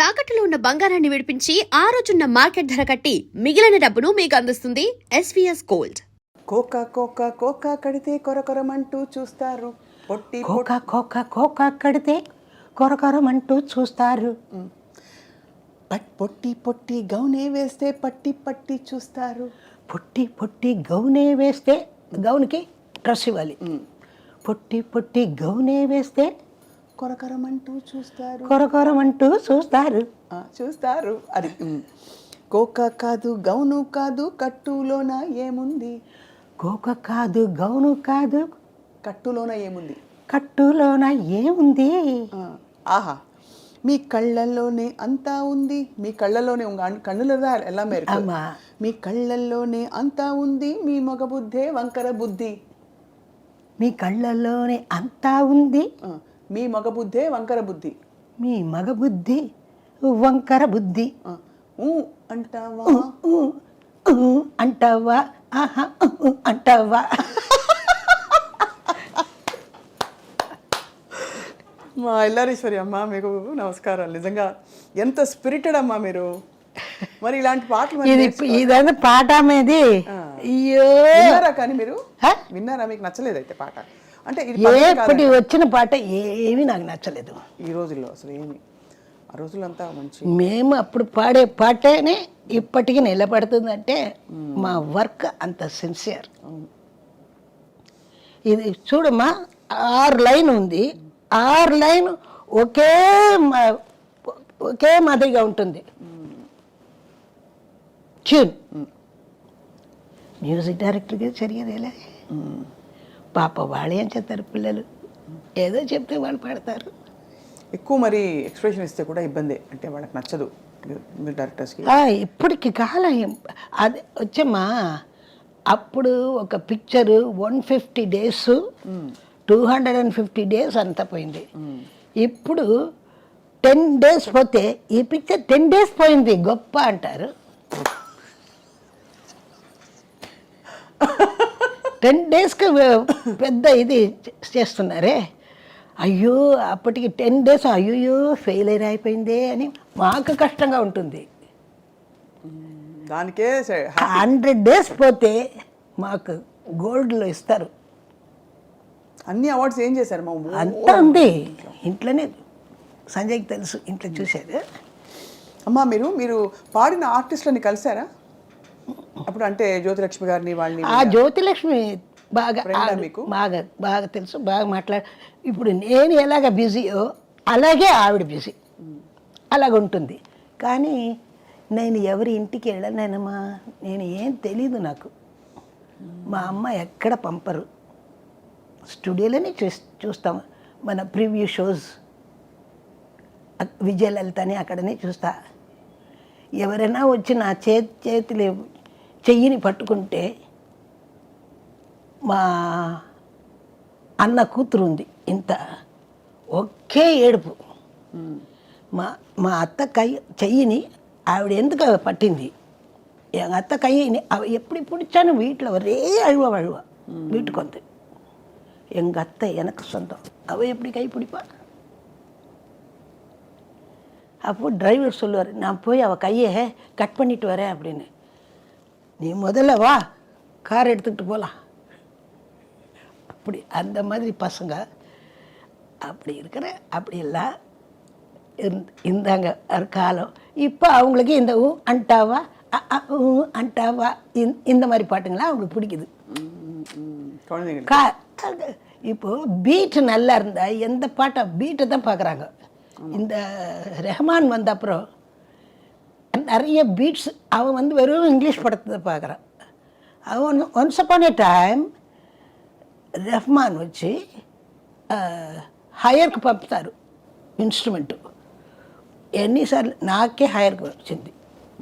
తాకట్టులో ఉన్న బంగారాన్ని విడిపించి ఆ రోజున్న మార్కెట్ ధర కట్టి మిగిలిన డబ్బును మీకు అందిస్తుంది ఎస్వీఎస్ గోల్డ్. కోకా కోకా కోకా కడితే కొరకొరమంటూ చూస్తారు. పొట్టి కోకా కోకా కోకా కడితే కొరకొరమంటూ చూస్తారు. పొట్టి పొట్టి గౌనే వేస్తే పట్టి పట్టి చూస్తారు. పొట్టి పొట్టి గౌనే వేస్తే గౌన్కి డ్రెస్ ఇవ్వాలి. పొట్టి పొట్టి గౌనే వేస్తే కొరకొరమంటూ చూస్తారు. కొరకొరమంటూ చూస్తారు. చూస్తారు అది. కోకా కాదు గౌను కాదు కట్టులోన ఏముంది. కోక కాదు గౌను కాదు కట్టులోన ఏముంది. కట్టులోన ఏముంది. ఆహా మీ కళ్ళల్లోనే అంతా ఉంది. మీ కళ్ళల్లోనే కన్నులదా ఎలా మేరకు అమ్మా మీ కళ్ళల్లోనే అంతా ఉంది. మీ మగ బుద్ధే వంకర బుద్ధి. మీ కళ్ళల్లోనే అంతా ఉంది. మీ మగ బుద్ధే వంకర బుద్ధి. మీ మగ బుద్ధి వంకర బుద్ధి. అంటావా అంటావా ఆహా అంటావా. మా ఎల్లారీశ్వరి అమ్మ మీకు నమస్కారాలు. నిజంగా ఎంత స్పిరిటెడ్ అమ్మా మీరు. మరి ఇలాంటి పాటలు ఇదంతా పాట మీది. అయ్యో విన్నారా? కానీ మీరు విన్నారా? మీకు నచ్చలేదు అయితే పాట? అంటే ఎప్పటి వచ్చిన పాట ఏమీ నాకు నచ్చలేదు ఈ రోజుల్లో. అసలు ఏమి ఆ రోజులంతా మంచి. మేము అప్పుడు పాడే పాటనే ఇప్పటికీ నిలబడుతుందంటే మా వర్క్ అంత సిన్సియర్. ఇది చూడమ్మా 6 లైన్ ఉంది. 6 లైన్ ఒకే మాదిరిగా ఉంటుంది ట్యూన్. మ్యూజిక్ డైరెక్టర్గా జరిగేదేలే. పాప వాళ్ళే ఏం చేస్తారు పిల్లలు, ఏదో చెప్తే వాళ్ళు పాడతారు. ఎక్కువ మరి ఎక్స్ప్రెషన్ ఇస్తే కూడా ఇబ్బంది, అంటే వాళ్ళకి నచ్చదు డైరెక్టర్స్కి. ఇప్పటికి కాలం అది వచ్చమ్మా. అప్పుడు ఒక పిక్చరు 150 days 250 days అంతా పోయింది. ఇప్పుడు 10 days పోతే ఈ పిక్చర్ 10 days పోయింది గొప్ప అంటారు. 10 daysకి పెద్ద ఇది చేస్తున్నారే. అయ్యో అప్పటికి 10 days అయ్యో ఫెయిలియర్ అయిపోయిందే అని మాకు కష్టంగా ఉంటుంది. దానికే 100 days పోతే మాకు గోల్డ్లో ఇస్తారు. అన్ని అవార్డ్స్ ఏం చేశారు మా అంతా ఉంది ఇంట్లోనే. సంజయ్కి తెలుసు, ఇంట్లో చూశారు. అమ్మా మీరు పాడిన ఆర్టిస్టులని కలిసారా అప్పుడు? అంటే జ్యోతిలక్ష్మి గారిని వాళ్ళని. జ్యోతిలక్ష్మి బాగా బాగా తెలుసు, బాగా ఇప్పుడు నేను ఎలాగ బిజీయో అలాగే ఆవిడ బిజీ, అలాగ ఉంటుంది. కానీ నేను ఎవరి ఇంటికి వెళ్ళలేనమ్మా. నేను ఏం తెలీదు నాకు. మా అమ్మ ఎక్కడ పంపరు. స్టూడియోలోనే చూస్తాం. మన ప్రివ్యూ షోస్ విజయలలితని అక్కడనే చూస్తా. ఎవరైనా వచ్చి నా చేతిలో చెయ్యిని పట్టుకుంటే, మా అన్న కూతురు ఉంది ఇంత, ఒకే ఏడుపు. మా అత్త చెయ్యిని ఆవిడ ఎందుకు పట్టింది, అత్త కయ్యిని ఎప్పుడు ఇచ్చాను వీటిలో ఒరే అழுவ வீட்டுக்கு வந்து எங்கள் அத்தை எனக்கு சொந்தம், அவள் எப்படி கை பிடிப்பா. அப்போ டிரைவர் சொல்லுவார், நான் போய் அவள் கையை கட் பண்ணிட்டு வரேன் அப்படின்னு. நீ முதல்ல வா, கார் எடுத்துக்கிட்டு போகலாம். அப்படி அந்த மாதிரி பசங்க அப்படி இருக்கிற அப்படியெல்லாம் இருந்தாங்க காலம். இப்போ அவங்களுக்கு இந்த அண்டாவா அண்டாவா இந்த மாதிரி பாட்டுங்களாம் அவங்களுக்கு பிடிக்குது. இப்போ பீட்டு நல்லா இருந்தால் எந்த பாட்டை பீட்டை தான் பார்க்குறாங்க. இந்த ரெஹ்மான் வந்த அப்புறம் நிறைய பீட்ஸ் அவன் வந்து வெறும் இங்கிலீஷ் படத்தை தான் பார்க்குறான். அவன் once upon a time Rahman వచ్చి హైయర్కి పంపుతారు ఇన్స్ట్రుమెంటు. ఎన్నిసార్లు నాకే హైయర్కి వచ్చింది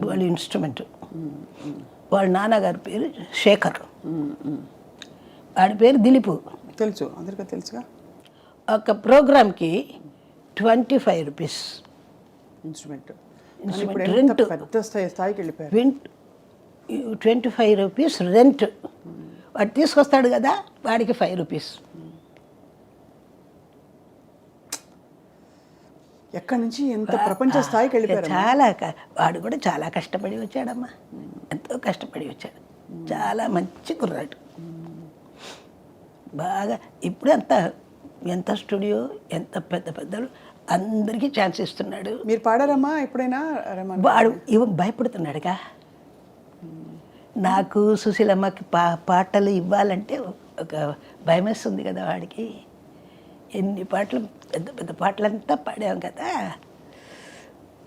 వాళ్ళ ఇన్స్ట్రుమెంటు. వాళ్ళ నాన్నగారి పేరు శేఖర్, వాడి పేరు దిలీపు. తెలుసు, అందరికీ తెలుసుగా. ఒక ప్రోగ్రామ్కి 25 rupees ఇన్స్ట్రుమెంట్ రెంట్. పెద్ద స్థాయికి వెళ్ళిపోయారు. 25 rupees రెంట్. వాడు తీసుకొస్తాడు కదా, వాడికి 5 rupees. ఎక్కడి నుంచి ఎంత ప్రపంచ స్థాయికి వెళ్ళిపోయారు చాలా వాడు కూడా చాలా కష్టపడి వచ్చాడమ్మా, ఎంతో కష్టపడి వచ్చాడు. చాలా మంచి కుర్రాడు, బాగా. ఇప్పుడు ఎంత స్టూడియో, ఎంత పెద్ద పెద్దలు అందరికీ ఛాన్స్ ఇస్తున్నాడు. మీరు పాడారమ్మా ఎప్పుడైనా రెహమాన్? వాడు భయపడుతున్నాడుగా. నాకు సుశీలమ్మకి పాటలు ఇవ్వాలంటే ఒక భయం వేస్తుంది కదా వాడికి. ఎన్ని పాటలు, పెద్ద పెద్ద పాటలంతా పాడాం కదా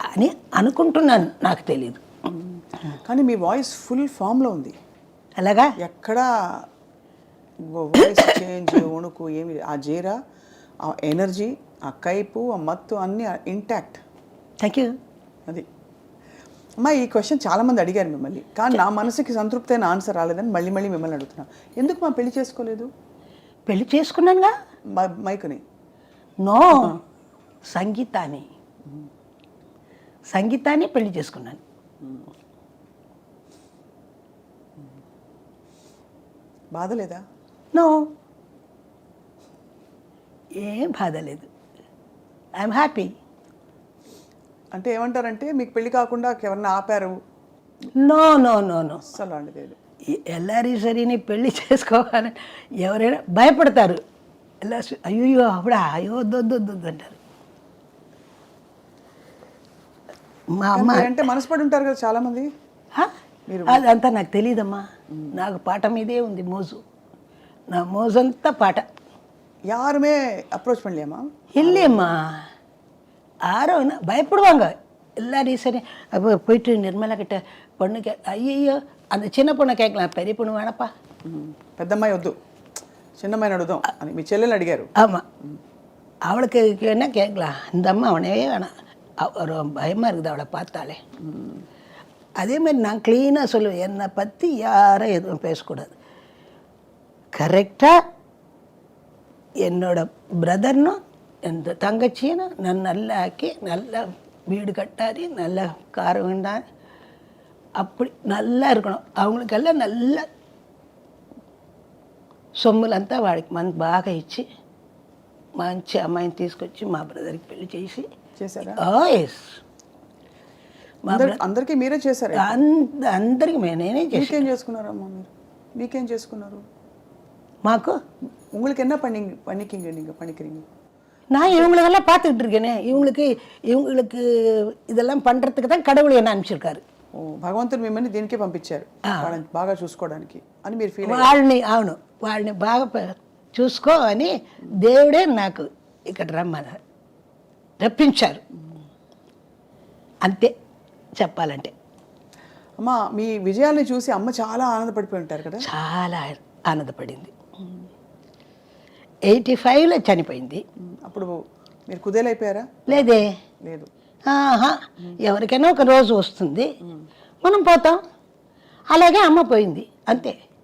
అని అనుకుంటున్నాను, నాకు తెలియదు. కానీ మీ వాయిస్ ఫుల్ ఫామ్లో ఉంది. అలాగా ఎక్కడా వాయిస్ చేంజ్, వణుకు ఏమి, ఆ జీరా, ఆ ఎనర్జీ, ఆ కైపు, ఆ మత్తు అన్నీ ఇంటాక్ట్. Thank you. అది అమ్మా, ఈ క్వశ్చన్ చాలామంది అడిగారు మిమ్మల్ని, కానీ నా మనసుకి సంతృప్తి అయిన ఆన్సర్ రాలేదని మళ్ళీ మళ్ళీ మిమ్మల్ని అడుగుతున్నా. ఎందుకు మా పెళ్లి చేసుకోలేదు? పెళ్లి చేసుకున్నానుగా. మైకుని నో, సంగీతాన్ని పెళ్లి చేసుకున్నాను. బాధ లేదా? నో, ఏం బాధ లేదు. I'm happy. అంటే ఏమంటారంటే మీకు పెళ్లి కాకుండా ఎవరన్నా ఆపారు? నో నో నో నో, అసలు అలాంటిది లేదు. ఎల్లారి సరిని పెళ్లి చేసుకోవాలని ఎవరైనా భయపడతారు. అయ్యో అప్పుడా, అయ్యో వద్దు అంటారు. మా అమ్మ అంటే మనసుపడి ఉంటారు కదా చాలామంది. అదంతా నాకు తెలియదమ్మా. నాకు పాట మీదే ఉంది మోజు. నా మోజంతా పాట. யாருமே அப்ரோச் பண்ணலையாம்மா? இல்லையம்மா, யாரும் பயப்படுவாங்க. எல்லாரையும் சரி. அப்போ போயிட்டு நிர்மலா கிட்ட பொண்ணு ஐயோ அந்த சின்ன பொண்ணை கேட்கலாம், பெரிய பொண்ணு வேணப்பா. పెద్దమ్మాయి వద్దు, చిన్నమ్మాయిని అడుగుదాం అని మీ చెల్లెలు అడిగారు. ஆமாம், அவளுக்கு என்ன கேட்கலாம், இந்த அம்மா அவனே வேணாம், ஒரு பயமாக இருக்குது அவளை பார்த்தாலே. அதே மாதிரி நான் க்ளீனாக சொல்லுவேன், என்னை பற்றி யாரும் எதுவும் பேசக்கூடாது. கரெக்டாக என்னோட பிரதர்னும் எந்த தங்கச்சியும் நான் நல்லா ஆக்கி, நல்லா வீடு கட்டாரி, நல்லா கார் வேண்டாம், அப்படி நல்லா இருக்கணும். அவங்களுக்கெல்லாம் நல்ல సొమ్ములంతా వాడికి మనకు బాగా ఇచ్చి మంచి అమ్మాయిని తీసుకొచ్చి మా బ్రదర్కి పెళ్లి చేసి చేశారా? ఎస్, అందరికీ మీరే చేశారు? అందరికి నేనే చేసి. మీకేం చేసుకున్నారమ్మా మీరు? మీకేం చేసుకున్నారు? మాకు உங்களுக்கு என்ன பண்ணிக்கிங்க நீங்கள் பண்ணிக்கிறீங்க? நான் இவங்களுக்கெல்லாம் பார்த்துக்கிட்டு இருக்கேனே, இவங்களுக்கு இதெல்லாம் பண்ணுறதுக்கு தான் கடவுள் என்ன அனுப்பிச்சிருக்காரு. భగవంతుడు మిమ్మల్ని దీనికే పంపించారు, వాళ్ళని బాగా చూసుకోవడానికి అని మీరు ఫీల్? వాళ్ళని బాగా చూసుకో అని దేవుడే నాకు ఇక్కడ రప్పించారు, అంతే చెప్పాలంటే. అమ్మ, మీ విజయాన్ని చూసి అమ్మ చాలా ఆనందపడిపోయి ఉంటారు కదా? చాలా ఆనందపడింది. 85లో చనిపోయింది. అప్పుడు మీరు కుదేలైపోయారా? లేదే, లేదు. ఎవరికైనా ఒక రోజు వస్తుంది, మనం పోతాం. అలాగే అమ్మ పోయింది, అంతే.